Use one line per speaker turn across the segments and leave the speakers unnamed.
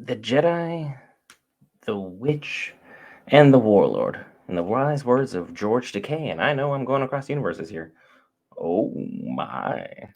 The Jedi, the Witch, and the Warlord. In the wise words of George Takei, and I know I'm going across universes here. Oh my.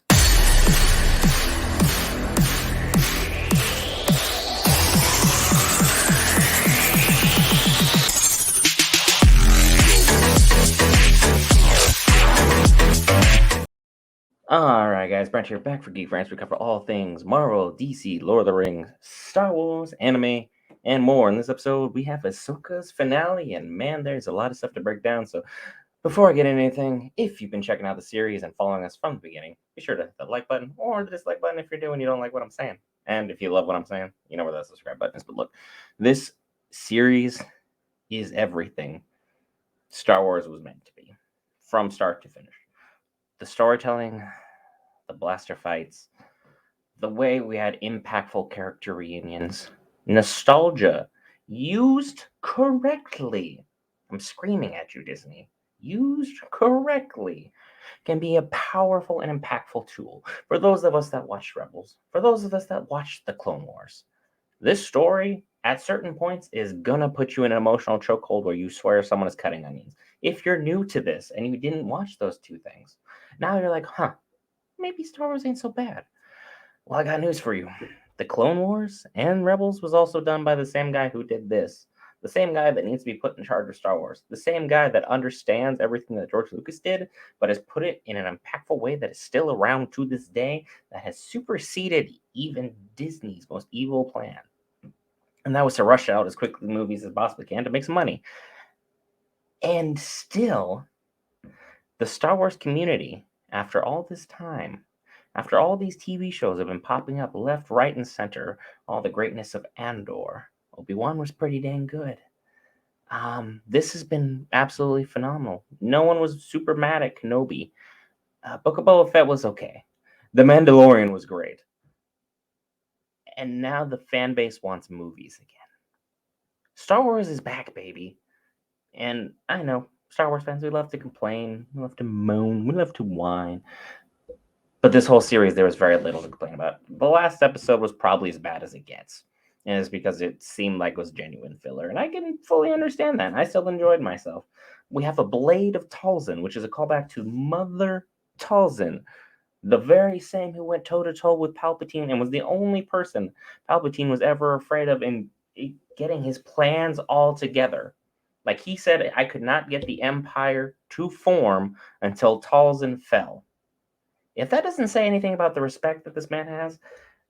Alright, guys, Brent here, back for Geek France. We cover all things Marvel, DC, Lord of the Rings, Star Wars, anime, and more. In this episode, we have Ahsoka's finale, and man, there's a lot of stuff to break down. So, before I get into anything, if you've been checking out the series and following us from the beginning, be sure to hit the like button or the dislike button if you're doing you don't like what I'm saying. And if you love what I'm saying, you know where that subscribe button is. But look, this series is everything Star Wars was meant to be, from start to finish. The storytelling, the blaster fights, the way we had impactful character reunions, nostalgia used correctly. I'm screaming at you, Disney. Used correctly can be a powerful and impactful tool for those of us that watched Rebels, for those of us that watched the Clone Wars. This story, at certain points, is gonna put you in an emotional chokehold where you swear someone is cutting onions. If you're new to this and you didn't watch those two things, now you're like, maybe Star Wars ain't so bad. Well, I got news for you. The Clone Wars and Rebels was also done by the same guy who did this. The same guy that needs to be put in charge of Star Wars. The same guy that understands everything that George Lucas did, but has put it in an impactful way that is still around to this day, that has superseded even Disney's most evil plan. And that was to rush out as quickly movies as possibly can to make some money. And still, the Star Wars community, after all this time, after all these TV shows have been popping up left, right, and center, all the greatness of Andor, Obi-Wan was pretty dang good. This has been absolutely phenomenal. No one was super mad at Kenobi. Book of Boba Fett was okay. The Mandalorian was great. And now the fan base wants movies again. Star Wars is back, baby. And I know, Star Wars fans, we love to complain, we love to moan, we love to whine. But this whole series, there was very little to complain about. The last episode was probably as bad as it gets. And it's because it seemed like it was genuine filler. And I can fully understand that. I still enjoyed myself. We have a Blade of Talzin, which is a callback to Mother Talzin, the very same who went toe-to-toe with Palpatine and was the only person Palpatine was ever afraid of in getting his plans all together. Like he said, I could not get the Empire to form until Talzin fell. If that doesn't say anything about the respect that this man has,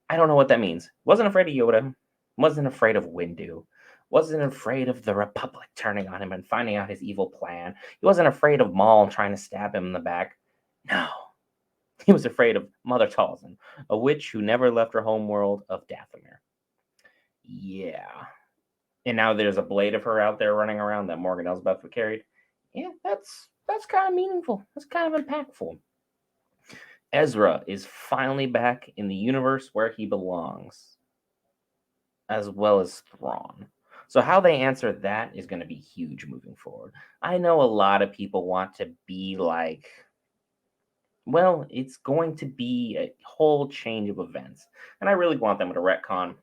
I don't know what that means. Wasn't afraid of Yoda, wasn't afraid of Windu, wasn't afraid of the Republic turning on him and finding out his evil plan. He wasn't afraid of Maul trying to stab him in the back. No. He was afraid of Mother Talzin, a witch who never left her homeworld of Dathomir. Yeah. And now there's a blade of her out there running around that Morgan Elsbeth carried. Yeah, that's kind of meaningful. That's kind of impactful. Ezra is finally back in the universe where he belongs, as well as Thrawn. So how they answer that is going to be huge moving forward. I know a lot of people want to be like, well, it's going to be a whole change of events. And I really want them to retcon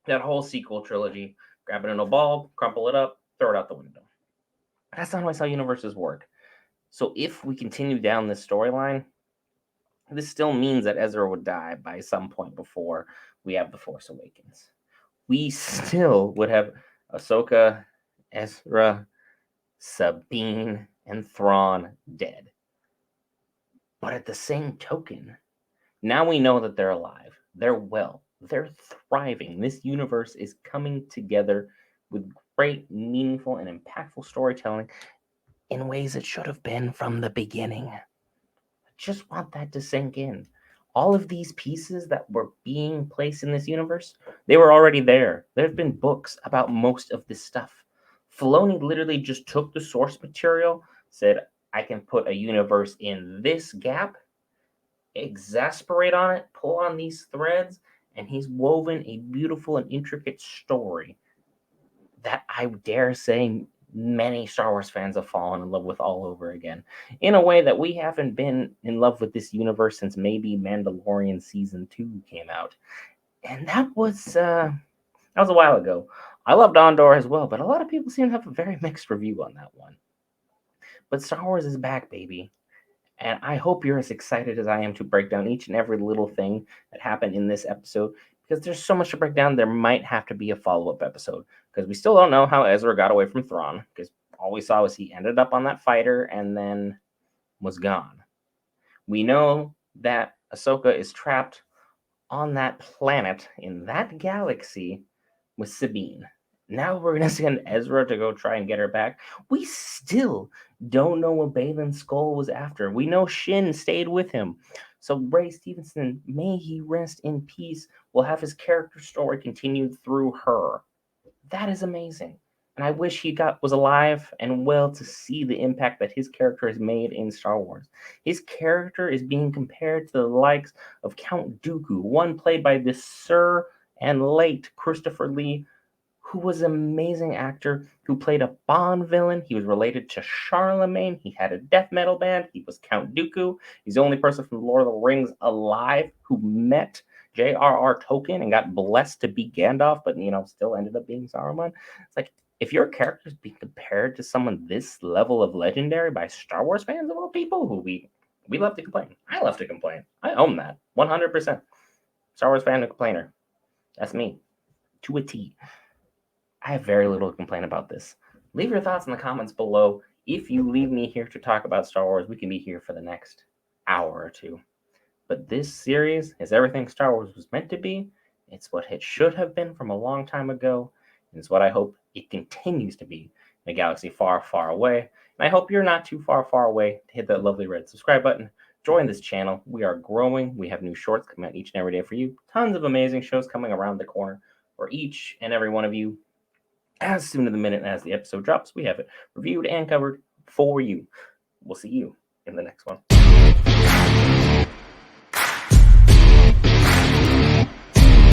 that whole sequel trilogy, grab it in a ball, crumple it up, throw it out the window. That's not always how universes work. So if we continue down this storyline, this still means that Ezra would die by some point before we have The Force Awakens. We still would have Ahsoka, Ezra, Sabine, and Thrawn dead. But at the same token, now we know that they're alive. They're well. They're thriving. This universe is coming together with great, meaningful, and impactful storytelling in ways it should have been from the beginning. I just want that to sink in. All of these pieces that were being placed in this universe, they were already there. There have been books about most of this stuff. Filoni literally just took the source material, said, I can put a universe in this gap, exasperate on it, pull on these threads, and he's woven a beautiful and intricate story that I dare say many Star Wars fans have fallen in love with all over again, in a way that we haven't been in love with this universe since maybe Mandalorian Season 2 came out. And that was That was a while ago. I loved Andor as well, but a lot of people seem to have a very mixed review on that one. But Star Wars is back, baby. And I hope you're as excited as I am to break down each and every little thing that happened in this episode because there's so much to break down. There might have to be a follow up episode because we still don't know how Ezra got away from Thrawn because all we saw was he ended up on that fighter and then was gone. We know that Ahsoka is trapped on that planet in that galaxy with Sabine. Now we're gonna send Ezra to go try and get her back. We still don't know what Balin Skull was after. We know Shin stayed with him. So Ray Stevenson, may he rest in peace, will have his character story continued through her. That is amazing. And I wish he was alive and well to see the impact that his character has made in Star Wars. His character is being compared to the likes of Count Dooku, one played by the Sir and late Christopher Lee, who was an amazing actor who played a Bond villain. He was related to Charlemagne. He had a death metal band. He was Count Dooku. He's the only person from Lord of the Rings alive who met J.R.R. Tolkien and got blessed to be Gandalf, but still ended up being Saruman. It's like if your character is being compared to someone this level of legendary by Star Wars fans of all people, who we love to complain. I love to complain. I own that 100%. Star Wars fan and complainer. That's me to a T. I have very little to complain about this. Leave your thoughts in the comments below. If you leave me here to talk about Star Wars, we can be here for the next hour or two. But this series is everything Star Wars was meant to be. It's what it should have been from a long time ago. And it's what I hope it continues to be in a galaxy far, far away. And I hope you're not too far, far away to hit that lovely red subscribe button. Join this channel. We are growing. We have new shorts coming out each and every day for you. Tons of amazing shows coming around the corner for each and every one of you. As soon as the minute as the episode drops, we have it reviewed and covered for you. We'll see you in the next one.